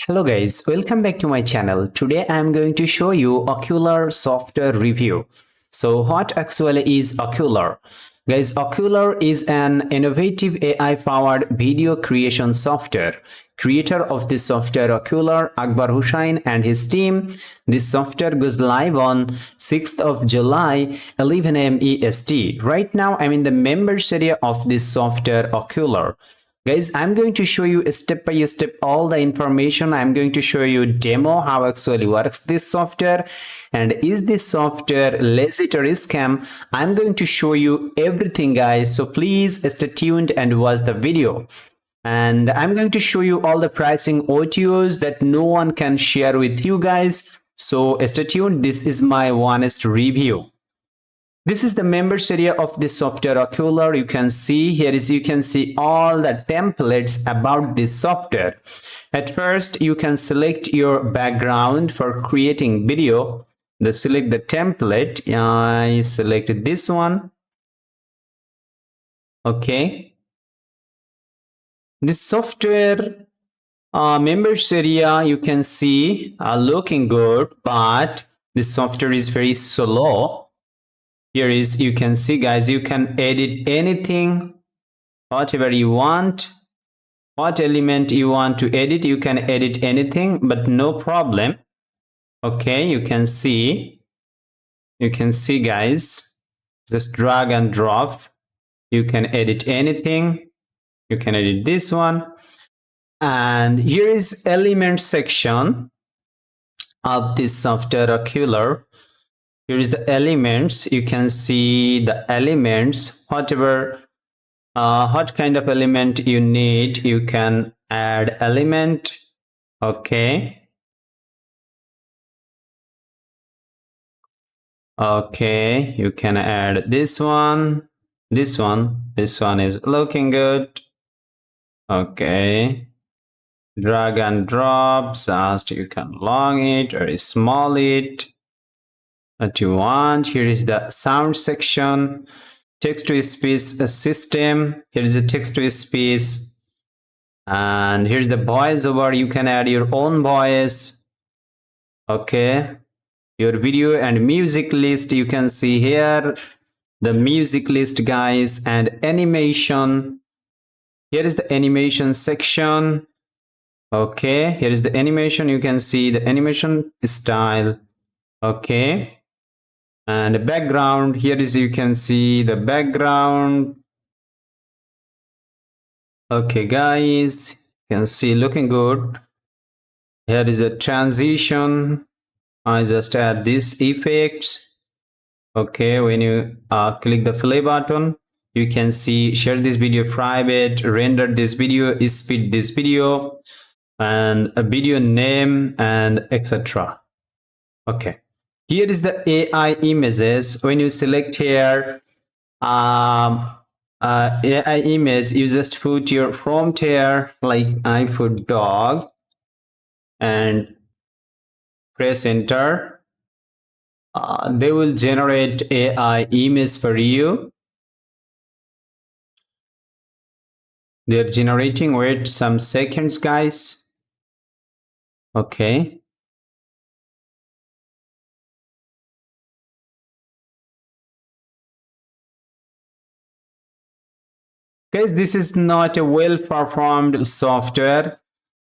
Hello guys, welcome back to my channel. Today I am going to show you Ocqlar software review. So what actually is Ocqlar? Guys, Ocqlar is an innovative AI-powered video creation software. Creator of this software, Ocqlar, Akbar Hussain and his team. This software goes live on 6th of July, 11 a.m. EST. Right now, I'm in the members area of this software, Ocqlar. Guys, I'm going to show you step by step all the information. I'm going to show you demo how actually works this software and is this software legit or scam. I'm going to show you everything guys, so please stay tuned and watch the video. And I'm going to show you all the pricing OTOs that no one can share with you guys, so stay tuned. This is my honest review. This is the members area of this software Ocqlar. You can see all the templates about this software. At first, you can select your background for creating video. Select the template. I selected this one. Okay. This software members area you can see are looking good, but this software is very slow. Here is, you can see guys, you can edit anything, whatever you want, what element you want to edit, you can edit anything, but no problem. Okay, you can see guys, just drag and drop. You can edit anything, you can edit this one. And here is element section of this software Ocqlar. Here is the elements. You can see the elements, whatever what kind of element you need, you can add element. Okay, you can add this one, this one is looking good. Okay, drag and drop, just you can long it or small it what you want. Here is the sound section, text to speech system. Here is the text to speech, and here's the voiceover. You can add your own voice. Okay, your video and music list, you can see here the music list guys, and animation. Here is the animation section. Okay, here is the animation. You can see the animation style. Okay, and the background, here is, you can see the background. Okay guys, you can see looking good. Here is a transition. I just add this effects. Okay, when you click the play button, you can see share this video private, render this video, speed this video, and a video name, and etc. Okay, here is the AI images. When you select here AI image, you just put your prompt here, like I put dog, and press enter. They will generate AI image for you. They're generating, wait some seconds guys. Okay, guys, this is not a well performed software.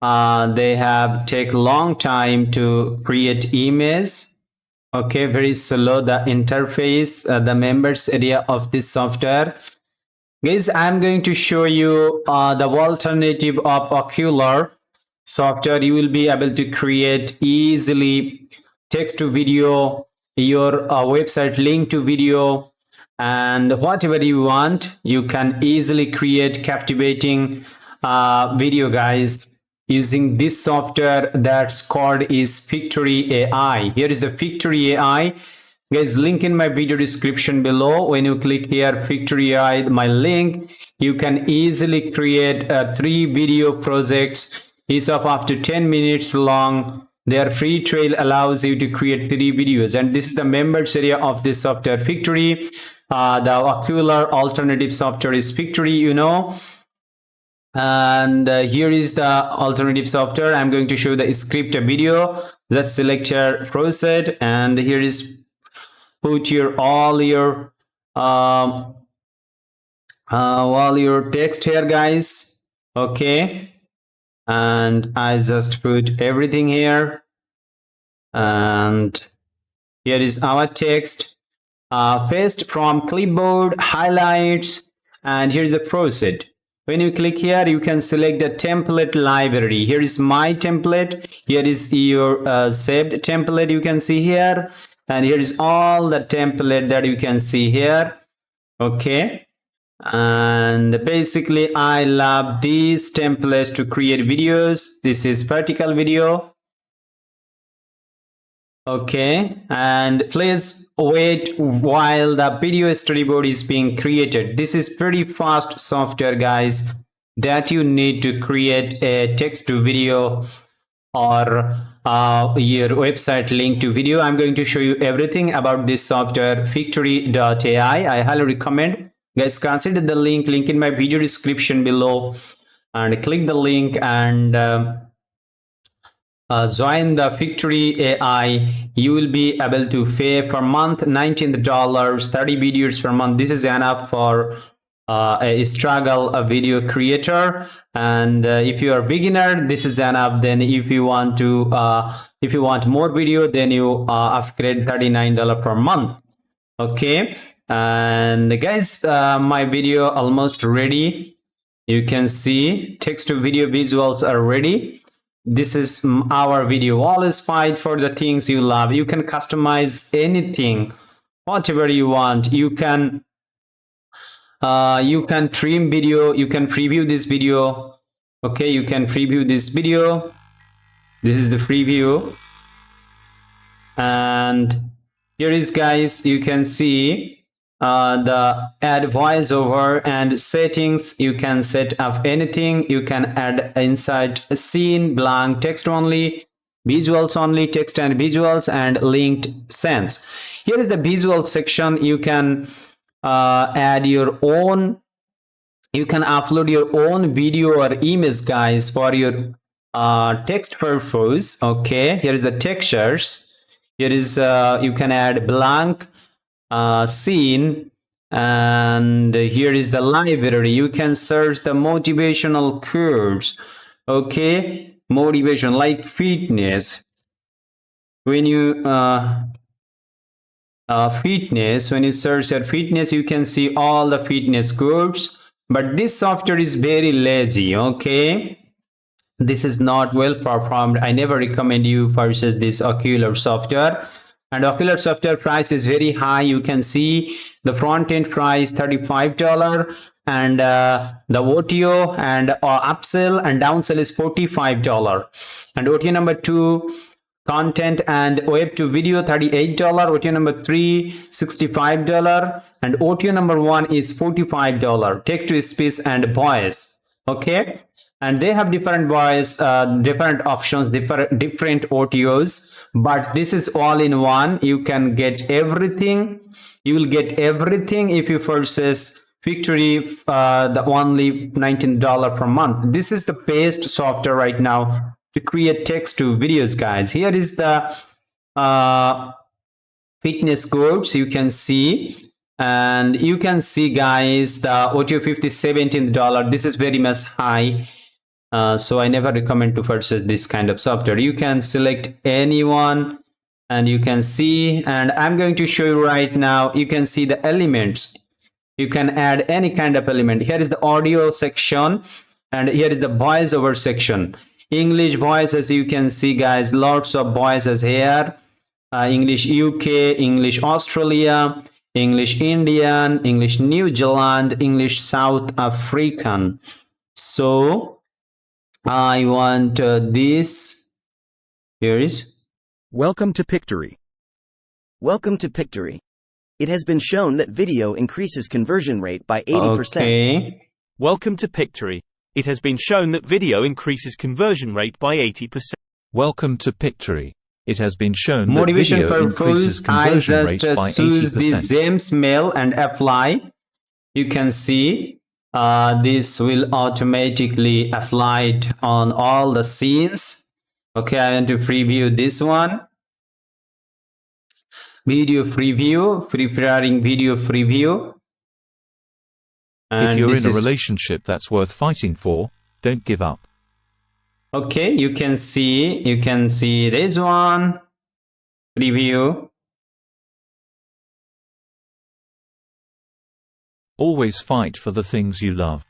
They have take long time to create image. Okay, very slow the interface, the members area of this software. Guys, I'm going to show you the alternative of Ocqlar software. You will be able to create easily text to video, your website link to video, and whatever you want. You can easily create captivating video guys using this software that's called is Victory AI. Here is the Victory AI guys, link in my video description below. When you click here Victory AI, my link, you can easily create 3 video projects, each of up to 10 minutes long. Their free trial allows you to create 3 videos, and this is the members area of this software Victory. The Ocqlar alternative software is Victory, you know. And here is the alternative software. I'm going to show the script video. Let's select here proceed, and here is put your all your text here, guys. Okay, and I just put everything here, and here is our text. Paste from clipboard, highlights, and here's the proceed. When you click here, you can select the template library. Here is my template. Here is your saved template you can see here, and here is all the template that you can see here. Okay, and basically I love these templates to create videos. This is vertical video. Okay, and please wait while the video storyboard is being created. This is pretty fast software, guys, that you need to create a text to video or your website link to video. I'm going to show you everything about this software, Victory.ai. I highly recommend, guys, consider the link in my video description below, and click the link and join the Victory AI. You will be able to pay per month $19, 30 videos per month. This is enough for a struggle a video creator, and if you are beginner, this is enough. Then if you want to if you want more video, then you upgrade $39 per month. Okay, and guys, my video almost ready. You can see text to video visuals are ready. This is our video. Always fight for the things you love. You can customize anything, whatever you want. You can trim video. You can preview this video. Okay, you can preview this video. This is the preview, and here is, guys, you can see the add voiceover and settings. You can set up anything. You can add inside a scene, blank text only, visuals only, text and visuals, and linked scenes. Here is the visual section. You can add your own, you can upload your own video or image, guys, for your text purpose. Okay, here is the textures. Here is you can add blank scene, and here is the library. You can search the motivational quotes. Okay, motivation like fitness. When you fitness, when you search at fitness, you can see all the fitness quotes. But this software is very lazy. Okay, this is not well performed. I never recommend you purchase this Ocqlar software. And Ocqlar software price is very high. You can see the front end price $35, and the OTO and upsell and downsell is $45. And OTO number 2, content and web to video, $38. OTO number 3, $65, and OTO number 1 is $45. Text to speech and voice. Okay, and they have different voice, different options, different OTOs, but this is all in one. You can get everything. You will get everything if you purchase Victory, the only $19 per month. This is the best software right now to create text to videos, guys. Here is the fitness quotes you can see, and you can see, guys, the OTO $17. This is very much high. So I never recommend to purchase this kind of software. You can select anyone, and you can see, and I'm going to show you right now. You can see the elements. You can add any kind of element. Here is the audio section, and here is the voiceover section. English voices, you can see, guys, lots of voices here. English UK, English Australia, English Indian, English New Zealand, English South African. So I want this. Here is. Welcome to Pictory. Welcome to Pictory. It has been shown that video increases conversion rate by 80%. Okay. Welcome to Pictory. It has been shown that video increases conversion rate by 80%. Welcome to Pictory. It has been shown Motivation that video increases conversion I rate by just choose 80%. this James mail and apply. You can see this will automatically apply it on all the scenes. Okay, I want to preview this one. Video preview, preparing video preview. And if you're this in a is relationship that's worth fighting for, don't give up. okay. You can see this one preview. Always fight for the things you love.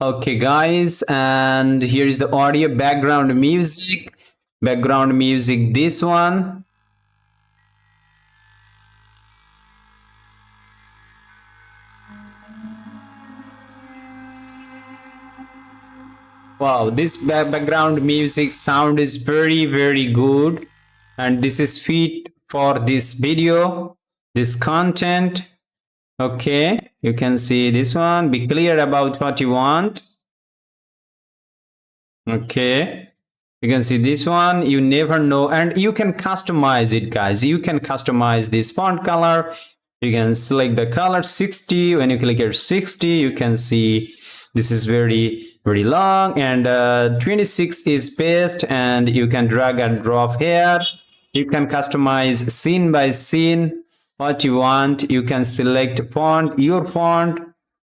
Okay, guys, and here is the audio background music. Background music, this one. Wow, this background music sound is very good, and this is fit for this video, this content. Okay, you can see this one. Be clear about what you want. Okay, you can see this one. You never know, and you can customize it, guys. You can customize this font color. You can select the color 60. When you click here 60, you can see this is very long, and 26 is best, and you can drag and drop here. You can customize scene by scene what you want. You can select font, your font.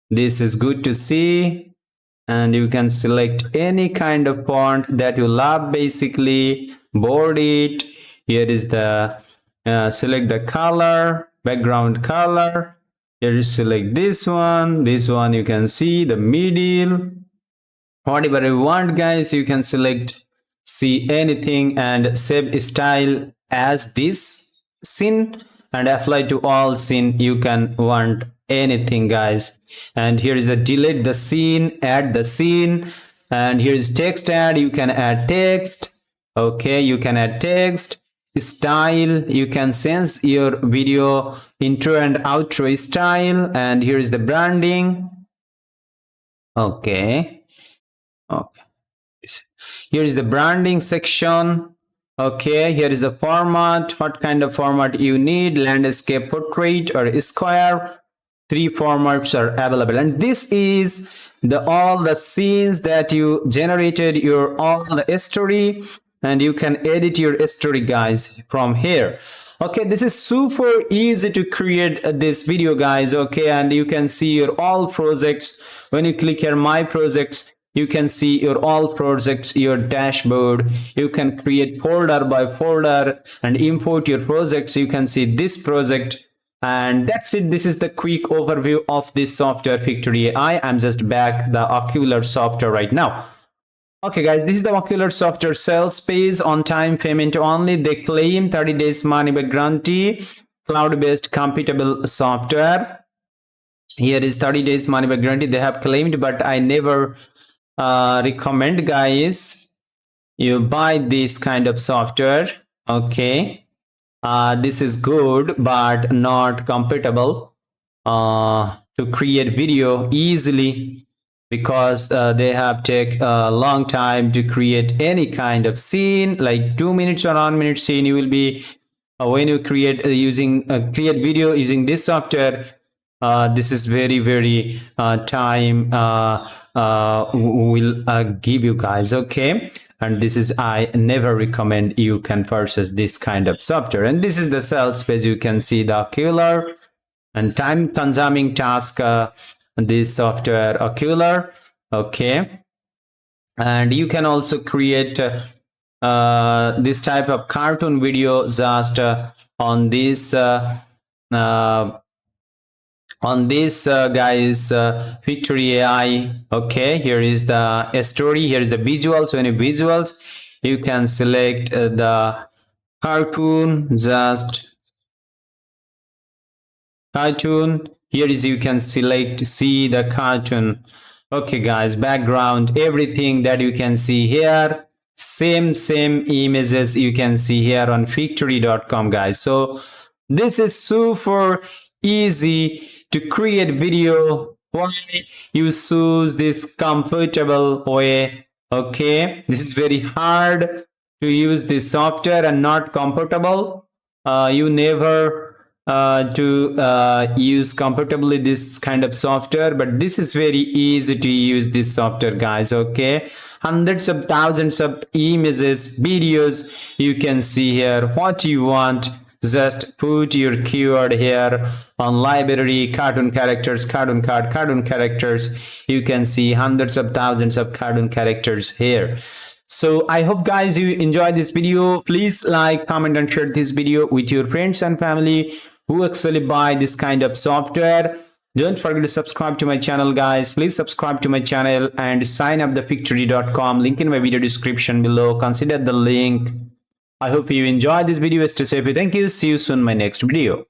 This is good to see, and you can select any kind of font that you love. Basically, bold it. Here is the select the color, background color. Here you select this one. This one you can see the middle. Whatever you want, guys, you can select, see anything, and save style as this scene and apply to all scene. You can want anything, guys. And here is the delete the scene, add the scene, and here is text add. You can add text. Okay, you can add text. Style, you can sense your video intro and outro style, and here is the branding. Okay. Here is the branding section. Okay, here is the format. What kind of format you need? Landscape, portrait, or square. 3 formats are available, and this is all the scenes that you generated, your all the story, and you can edit your story, guys, from here. Okay, this is super easy to create this video, guys. Okay, and you can see your all projects. When you click here my projects, you can see your all projects, your dashboard. You can create folder by folder and import your projects. You can see this project, and that's it. This is the quick overview of this software, Victory AI. I'm just back the Ocqlar software right now. Okay, guys, this is the Ocqlar software sales page. On time payment only. They claim 30 days money back guarantee, cloud-based compatible software. Here is 30 days money back guarantee they have claimed, but I never recommend, guys, you buy this kind of software. Okay, this is good but not compatible to create video easily, because they have take a long time to create any kind of scene, like 2 minutes or 1 minute scene. You will be when you create create video using this software, this is very time will give you, guys. Okay, and this is, I never recommend you can purchase this kind of software. And this is the sales page. You can see the Ocqlar and time consuming task, this software Ocqlar. Okay, and you can also create this type of cartoon video just on this guys, Victory AI. Okay, here is the story. Here is the visuals. When you visuals, you can select the cartoon, just cartoon. Here is, you can select, see the cartoon. Okay, guys, background, everything that you can see here, same images you can see here on victory.com, guys. So this is super easy to create video. Why you choose this comfortable way? Okay, this is very hard to use this software and not comfortable. You never to use comfortably this kind of software, but this is very easy to use this software, guys. Okay, hundreds of thousands of images, videos, you can see here what you want. Just put your keyword here on library, cartoon characters, cartoon characters. You can see hundreds of thousands of cartoon characters here. So I hope guys you enjoyed this video. Please like, comment and share this video with your friends and family who actually buy this kind of software. Don't forget to subscribe to my channel, guys. Please subscribe to my channel and sign up the pictory.com link in my video description below. Consider the link. I hope you enjoyed this video. Stay safe. Thank you. See you soon in my next video.